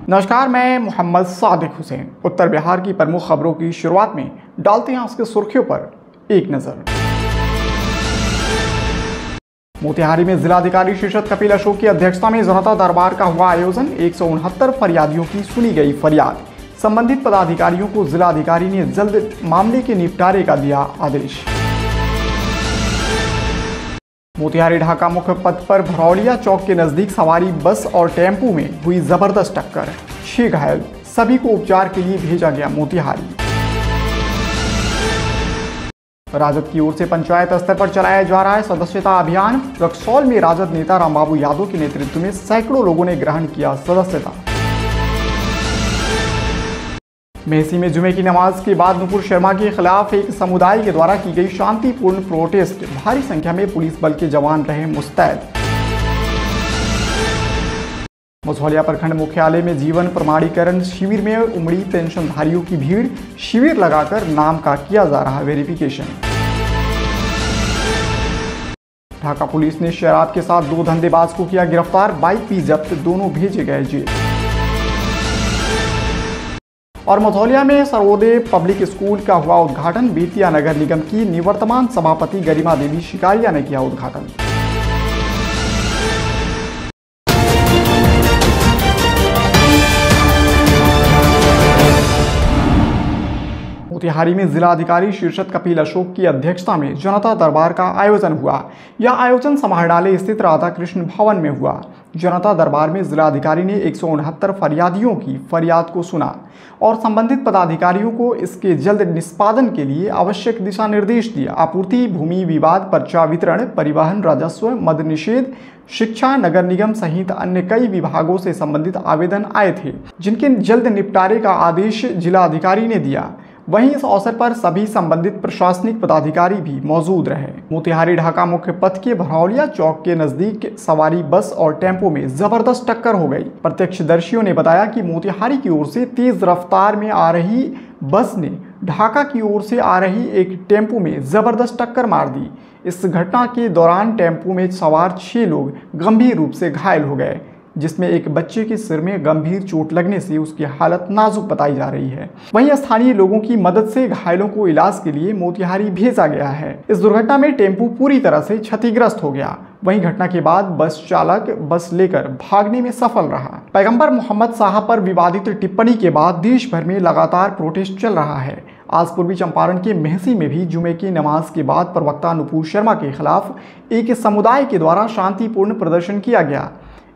नमस्कार, मैं मोहम्मद सादिक हुसैन। उत्तर बिहार की प्रमुख खबरों की शुरुआत में डालते हैं उसके सुर्खियों पर एक नजर। मोतिहारी में जिलाधिकारी शीर्षद कपिल अशोक की अध्यक्षता में जनता दरबार का हुआ आयोजन। 169 फरियादियों की सुनी गई फरियाद। संबंधित पदाधिकारियों को जिलाधिकारी ने जल्द मामले के निपटारे का दिया आदेश। मोतिहारी ढाका मुख्य पथ पर भरौलिया चौक के नजदीक सवारी बस और टेम्पू में हुई जबरदस्त टक्कर, 6 घायल, सभी को उपचार के लिए भेजा गया मोतिहारी। राजद की ओर से पंचायत स्तर पर चलाया जा रहा है सदस्यता अभियान। रक्सौल में राजद नेता रामबाबू यादव के नेतृत्व में सैकड़ों लोगों ने ग्रहण किया सदस्यता। मेहसी में जुमे की नमाज के बाद नुपुर शर्मा के खिलाफ एक समुदाय के द्वारा की गई शांतिपूर्ण प्रोटेस्ट, भारी संख्या में पुलिस बल के जवान रहे मुस्तैद। मझौलिया प्रखंड मुख्यालय में जीवन प्रमाणीकरण शिविर में उमड़ी पेंशनधारियों की भीड़। शिविर लगाकर नाम का किया जा रहा वेरिफिकेशन। ढाका पुलिस ने शराब के साथ 2 धंधेबाज को किया गिरफ्तार, बाइक भी जब्त, दोनों भेजे गए जेल। और मझौलिया में सर्वोदय पब्लिक स्कूल का हुआ उद्घाटन। बेतिया नगर निगम की निवर्तमान सभापति गरिमा देवी शिकारिया ने किया उद्घाटन। मोतिहारी में जिलाधिकारी शीर्षद कपिल अशोक की अध्यक्षता में जनता दरबार का आयोजन हुआ। यह आयोजन समाहरणालय स्थित राधा कृष्ण भवन में हुआ। जनता दरबार में जिलाधिकारी ने 169 फरियादियों की फरियाद को सुना और संबंधित पदाधिकारियों को इसके जल्द निष्पादन के लिए आवश्यक दिशा निर्देश दिया। आपूर्ति, भूमि विवाद, पर्चा वितरण, परिवहन, राजस्व, मद निषेध, शिक्षा, नगर निगम सहित अन्य कई विभागों से संबंधित आवेदन आए थे, जिनके जल्द निपटारे का आदेश जिलाधिकारी ने दिया। वहीं इस अवसर पर सभी संबंधित प्रशासनिक पदाधिकारी भी मौजूद रहे। मोतिहारी ढाका मुख्य पथ के भरौलिया चौक के नजदीक सवारी बस और टेम्पो में जबरदस्त टक्कर हो गई। प्रत्यक्षदर्शियों ने बताया कि मोतिहारी की ओर से तेज रफ्तार में आ रही बस ने ढाका की ओर से आ रही एक टेम्पो में जबरदस्त टक्कर मार दी। इस घटना के दौरान टेम्पो में सवार 6 लोग गंभीर रूप से घायल हो गए, जिसमें एक बच्चे के सिर में गंभीर चोट लगने से उसकी हालत नाजुक बताई जा रही है। वहीं स्थानीय लोगों की मदद से घायलों को इलाज के लिए मोतिहारी भेजा गया है। इस दुर्घटना में टेम्पो पूरी तरह से क्षतिग्रस्त हो गया। वहीं घटना के बाद बस चालक बस लेकर भागने में सफल रहा। पैगंबर मोहम्मद साहब पर विवादित टिप्पणी के बाद देश भर में लगातार प्रोटेस्ट चल रहा है। आज पूर्वी चंपारण के मेहसी में भी जुमे की नमाज के बाद प्रवक्ता नुपुर शर्मा के खिलाफ एक समुदाय के द्वारा शांतिपूर्ण प्रदर्शन किया गया।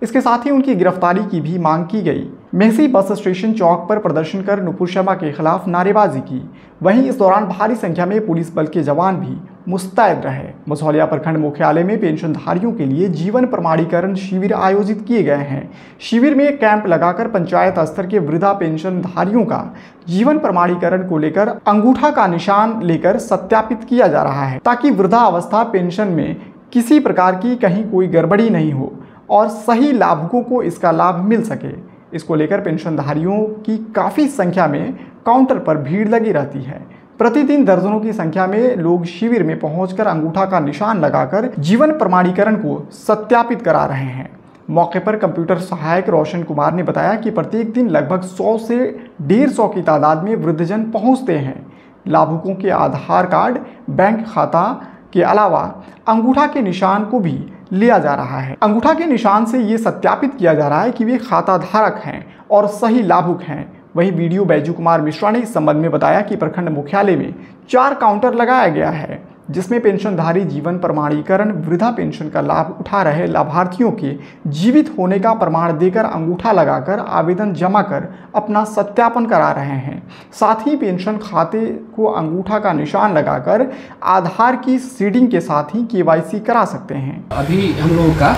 इसके साथ ही उनकी गिरफ्तारी की भी मांग की गई। मेहसी बस स्टेशन चौक पर प्रदर्शन कर नुपुर शर्मा के खिलाफ नारेबाजी की। वहीं इस दौरान भारी संख्या में पुलिस बल के जवान भी मुस्तैद रहे। मझौलिया प्रखंड मुख्यालय में पेंशनधारियों के लिए जीवन प्रमाणीकरण शिविर आयोजित किए गए हैं। शिविर में कैंप लगाकर पंचायत स्तर के वृद्धा पेंशनधारियों का जीवन प्रमाणीकरण को लेकर अंगूठा का निशान लेकर सत्यापित किया जा रहा है, ताकि वृद्धावस्था पेंशन में किसी प्रकार की कहीं कोई गड़बड़ी नहीं हो और सही लाभुकों को इसका लाभ मिल सके। इसको लेकर पेंशनधारियों की काफ़ी संख्या में काउंटर पर भीड़ लगी रहती है। प्रतिदिन दर्जनों की संख्या में लोग शिविर में पहुंचकर अंगूठा का निशान लगाकर जीवन प्रमाणीकरण को सत्यापित करा रहे हैं। मौके पर कंप्यूटर सहायक रोशन कुमार ने बताया कि प्रत्येक दिन लगभग 100 से 150 की तादाद में वृद्धजन पहुँचते हैं। लाभुकों के आधार कार्ड, बैंक खाता के अलावा अंगूठा के निशान को भी लिया जा रहा है। अंगूठा के निशान से ये सत्यापित किया जा रहा है कि वे खाता धारक हैं और सही लाभुक हैं। वहीं वीडियो बैजू कुमार मिश्रा ने इस संबंध में बताया कि प्रखंड मुख्यालय में 4 काउंटर लगाया गया है, जिसमें पेंशनधारी जीवन प्रमाणीकरण वृद्धा पेंशन का लाभ उठा रहे लाभार्थियों के जीवित होने का प्रमाण देकर अंगूठा लगाकर आवेदन जमा कर अपना सत्यापन करा रहे हैं। साथ ही पेंशन खाते को अंगूठा का निशान लगाकर आधार की सीडिंग के साथ ही KYC करा सकते हैं। अभी हम लोगों का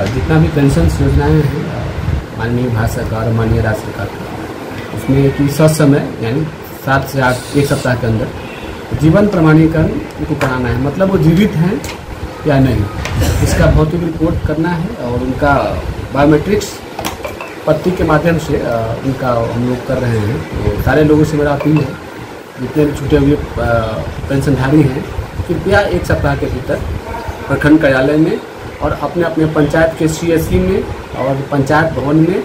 जितना भी पेंशन योजनाएं हैं माननीय भारत सरकार और माननीय राज्य सरकार, उसमें कि समय यानी 7 से 8 एक सप्ताह के अंदर जीवन प्रमाणीकरण उनको कराना है। मतलब वो जीवित हैं या नहीं, इसका भौतिक रिपोर्ट करना है और उनका बायोमेट्रिक्स पत्ती के माध्यम से उनका हम लोग कर रहे हैं। तो सारे लोगों से मेरा अपील है, जितने भी छूटे हुए पेंशनधारी हैं, कृपया एक सप्ताह के भीतर प्रखंड कार्यालय में और अपने अपने पंचायत के CSC में और पंचायत भवन में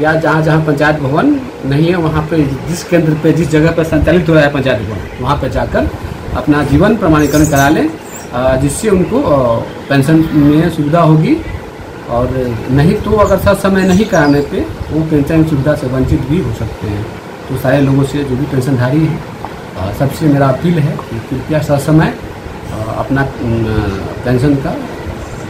या जहाँ जहाँ पंचायत भवन नहीं है वहाँ पे जिस केंद्र पे जिस जगह पर संचालित हो रहा है पंचायत भवन वहाँ पर जाकर अपना जीवन प्रमाणीकरण करा लें, जिससे उनको पेंशन में सुविधा होगी। और नहीं तो अगर सब समय नहीं कराने पे वो पेंशन की सुविधा से वंचित भी हो सकते हैं। तो सारे लोगों से जो भी पेंशनधारी है सबसे मेरा अपील है कि कृपया सब समय अपना पेंशन का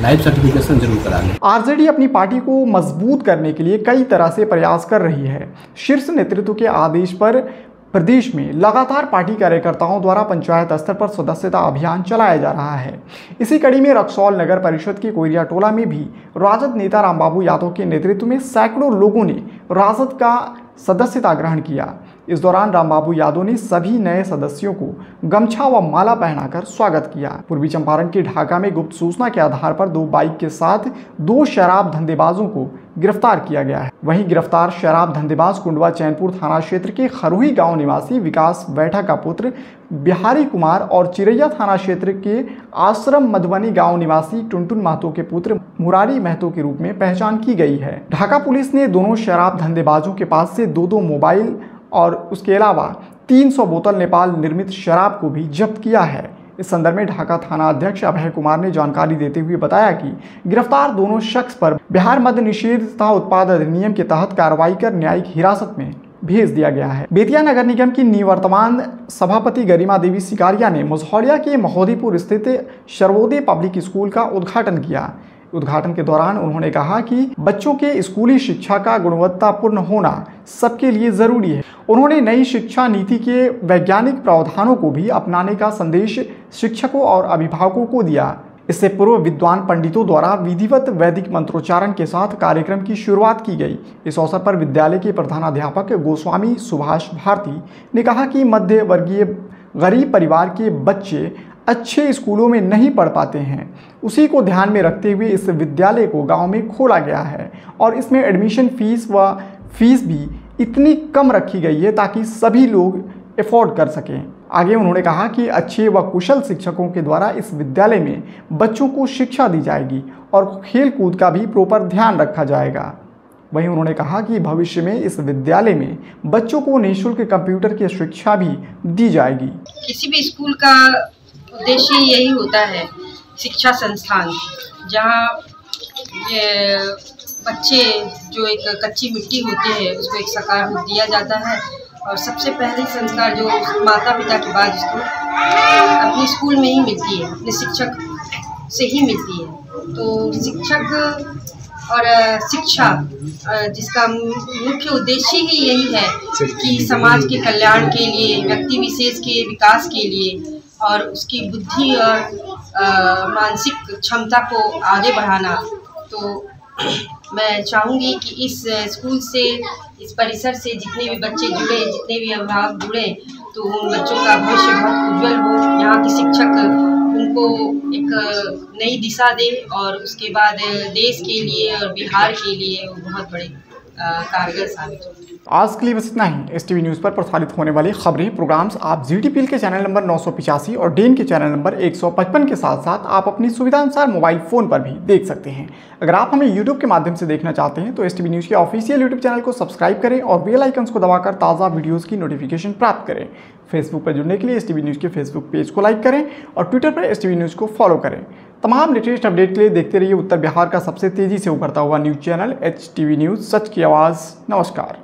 लाइफ सर्टिफिकेशन जरूर करा लें। आरजेडी अपनी पार्टी को मजबूत करने के लिए कई तरह से प्रयास कर रही है। शीर्ष नेतृत्व के आदेश पर प्रदेश में लगातार पार्टी कार्यकर्ताओं द्वारा पंचायत स्तर पर सदस्यता अभियान चलाया जा रहा है। इसी कड़ी में रक्सौल नगर परिषद के कोयरिया टोला में भी राजद नेता रामबाबू यादव के नेतृत्व में सैकड़ों लोगों ने राजद का सदस्यता ग्रहण किया। इस दौरान रामबाबू यादव ने सभी नए सदस्यों को गमछा व माला पहनाकर स्वागत किया। पूर्वी चंपारण के ढाका में गुप्त सूचना के आधार पर 2 बाइक के साथ 2 शराब धंधेबाजों को गिरफ्तार किया गया है। वहीं गिरफ्तार शराब धंधेबाज कुंडवा चैनपुर थाना क्षेत्र के खरोही गांव निवासी विकास बैठा का पुत्र बिहारी कुमार और चिरैया थाना क्षेत्र के आश्रम मधुबनी गांव निवासी टुनटुन महतो के पुत्र मुरारी महतो के रूप में पहचान की गई है। ढाका पुलिस ने दोनों शराब धंधेबाजों के पास से 2 मोबाइल और उसके अलावा 300 बोतल नेपाल निर्मित शराब को भी जब्त किया है। इस संदर्भ में ढाका थाना अध्यक्ष अभय कुमार ने जानकारी देते हुए बताया कि गिरफ्तार दोनों शख्स पर बिहार मद्य निषेध तथा उत्पाद अधिनियम के तहत कार्रवाई कर न्यायिक हिरासत में भेज दिया गया है। बेतिया नगर निगम की निवर्तमान सभापति गरिमा देवी सिकारिया ने मझौलिया के महोदीपुर स्थित सर्वोदय पब्लिक स्कूल का उद्घाटन किया। उद्घाटन के दौरान उन्होंने कहा कि बच्चों के स्कूली शिक्षा का गुणवत्तापूर्ण होना सबके लिए जरूरी है। उन्होंने नई शिक्षा नीति के वैज्ञानिक प्रावधानों को भी अपनाने का संदेश शिक्षकों और अभिभावकों को दिया। इससे पूर्व विद्वान पंडितों द्वारा विधिवत वैदिक मंत्रोच्चारण के साथ कार्यक्रम की शुरुआत की गई। इस अवसर पर विद्यालय के प्रधानाध्यापक गोस्वामी सुभाष भारती ने कहा कि मध्य वर्गीय गरीब परिवार के बच्चे अच्छे स्कूलों में नहीं पढ़ पाते हैं। उसी को ध्यान में रखते हुए इस विद्यालय को गांव में खोला गया है और इसमें एडमिशन फीस व फीस भी इतनी कम रखी गई है ताकि सभी लोग अफोर्ड कर सकें। आगे उन्होंने कहा कि अच्छे व कुशल शिक्षकों के द्वारा इस विद्यालय में बच्चों को शिक्षा दी जाएगी और खेल कूद का भी प्रॉपर ध्यान रखा जाएगा। वहीं उन्होंने कहा कि भविष्य में इस विद्यालय में बच्चों को निःशुल्क कंप्यूटर की शिक्षा भी दी जाएगी। किसी भी स्कूल का उद्देश्य यही होता है, शिक्षा संस्थान, जहाँ ये बच्चे जो एक कच्ची मिट्टी होते हैं उसको एक साकार रूप दिया जाता है। और सबसे पहले संस्कार जो माता पिता के बाद उसको अपने स्कूल में ही मिलती है, अपने शिक्षक से ही मिलती है। तो शिक्षक और शिक्षा जिसका मुख्य उद्देश्य ही यही है कि समाज के कल्याण के लिए, व्यक्ति विशेष के विकास के लिए और उसकी बुद्धि और मानसिक क्षमता को आगे बढ़ाना। तो मैं चाहूँगी कि इस स्कूल से, इस परिसर से जितने भी बच्चे जुड़े, जितने भी अभिभावक जुड़े, तो उन बच्चों का भविष्य बहुत उज्जवल हो। यहाँ के शिक्षक उनको एक नई दिशा दे और उसके बाद देश के लिए और बिहार के लिए वो बहुत बड़े कारगर साबित हो। आज के लिए बस इतना ही। STV न्यूज़ पर प्रसारित होने वाली खबरें प्रोग्राम्स आप ZTPL के चैनल नंबर 985 और डेन के चैनल नंबर 155 के साथ साथ आप अपनी सुविधा अनुसार मोबाइल फ़ोन पर भी देख सकते हैं। अगर आप हमें YouTube के माध्यम से देखना चाहते हैं तो STV न्यूज़ के ऑफिशियल YouTube चैनल को सब्सक्राइब करें और बेल आइकन्स को दबाकर ताज़ा वीडियोज़ की नोटिफिकेशन प्राप्त करें। फेसबुक पर जुड़ने के लिए STV न्यूज़ के फेसबुक पेज को लाइक करें और ट्विटर पर STV न्यूज़ को फॉलो करें। तमाम लेटेस्ट अपडेट के लिए देखते रहिए उत्तर बिहार का सबसे तेज़ी से उभरता हुआ न्यूज़ चैनल HTV न्यूज़, सच की आवाज़। नमस्कार।